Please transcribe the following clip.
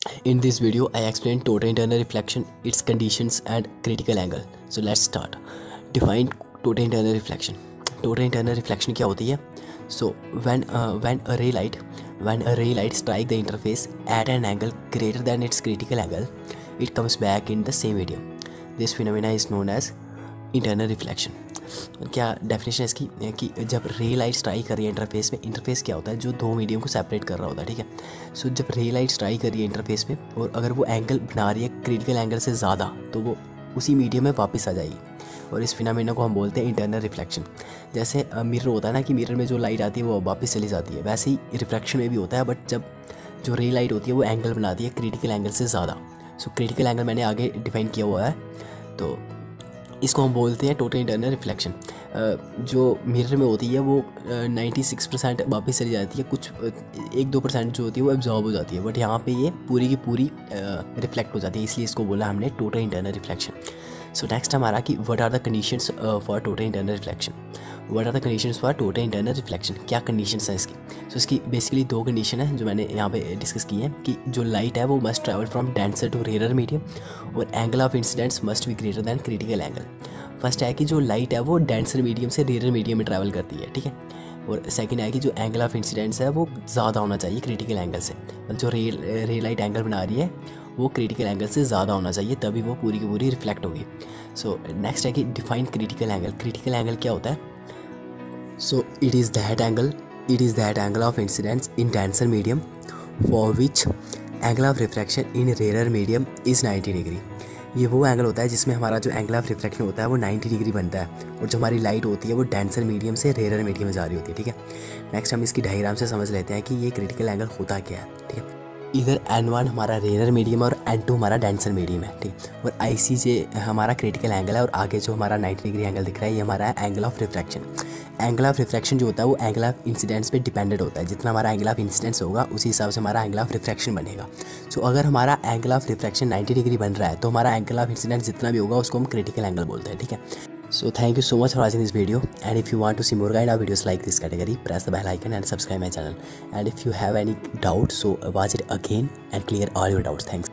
In this video, I explain total internal reflection, its conditions and critical angle. So let's start. Define total internal reflection. Total internal reflection क्या होती है? So when a ray light strike the interface at an angle greater than its critical angle, it comes back in the same medium. This phenomena is known as internal reflection. क्या definition है इसकी कि जब रे light strike कर रही है interface में, इंटरफेस क्या होता है जो दो मीडियम को सेपरेट कर रहा होता है, ठीक है। सो जब रे लाइट स्ट्राइक कर रही है इंटरफेस में और अगर वो एंगल बना रही है क्रिटिकल एंगल से ज़्यादा, तो वो उसी मीडियम में वापस आ जाएगी और इस फिनोमेना को हम बोलते हैं इंटरनल रिफ्लेक्शन। जैसे मिरर होता है ना कि मिरर में जो लाइट आती है वो वापस चली जाती है, वैसे ही रिफ्लेक्शन में भी होता है। बट जब जो रे लाइट होती है वो एंगल बनाती है क्रिटिकल एंगल से ज़्यादा। सो क्रिटिकल एंगल मैंने आगे डिफाइन किया हुआ है, तो इसको हम बोलते हैं टोटल इंटरनल रिफ्लेक्शन। जो मिरर में होती है वो 96% वापस चली जाती है, कुछ 1-2% जो होती है वो एब्जॉर्ब हो जाती है, बट यहाँ पे ये पूरी की पूरी रिफ्लेक्ट हो जाती है, इसलिए इसको बोला हमने total internal reflection. So next हमारा कि what are the conditions for total internal reflection. What are the conditions for total internal reflection, क्या कंडीशंस हैं इसकी? सो इसकी बेसिकली दो कंडीशन है जो मैंने यहाँ पे डिस्कस की है कि जो लाइट है वो must travel from denser to rare medium और angle of incidence must be greater than critical angle. First है कि जो लाइट है वो डेंसर मीडियम से रेयर मीडियम में ट्रैवल करती है, ठीक है। और सेकंड है कि जो एंगल ऑफ इंसिडेंस है वो ज़्यादा होना चाहिए क्रिटिकल एंगल से, मतलब जो रे लाइट एंगल बना रही है वो क्रिटिकल एंगल से ज़्यादा होना चाहिए, तभी वो पूरी की पूरी रिफ्लेक्ट होगी। सो नेक्स्ट है कि define critical angle. Critical angle क्या होता है? So it is that angle of incidence in denser medium for which angle of refraction in rare medium is 90 degree. ये वो एंगल होता है जिसमें हमारा जो एंगल ऑफ रिफ्रैक्शन होता है वो 90 डिग्री बनता है और जो हमारी लाइट होती है वो डेंसर मीडियम से रेयर मीडियम में जा रही होती है, ठीक है। नेक्स्ट हम इसकी डायग्राम से समझ लेते हैं कि ये क्रिटिकल एंगल होता क्या है, ठीक है। इधर N1 हमारा रेयर मीडियम और N2 हमारा डेंसर मीडियम है, ठीक। और ICJ हमारा क्रिटिकल एंगल है और आगे जो हमारा 90 डिग्री एंगल दिख रहा है ये हमारा है angle of refraction. Angle of refraction जो होता है वो एंगल ऑफ इंसिडेंस पे डिपेंडेंट होता है, जितना हमारा एंगल ऑफ इंसिडेंस होगा उसी हिसाब से हमारा एंगल ऑफ रिफ्रैक्शन बनेगा। सो अगर हमारा एंगल ऑफ रिफ्रैक्शन 90 डिग्री बन रहा है तो हमारा एंगल ऑफ इंसिडेंस जितना भी होगा उसको हम क्रिटिकल एंगल बोलते हैं, ठीक है। So thank you so much for watching this video, and if you want to see more kind of videos like this category, press the bell icon and subscribe my channel. And if you have any doubts, so watch it again and clear all your doubts. Thanks.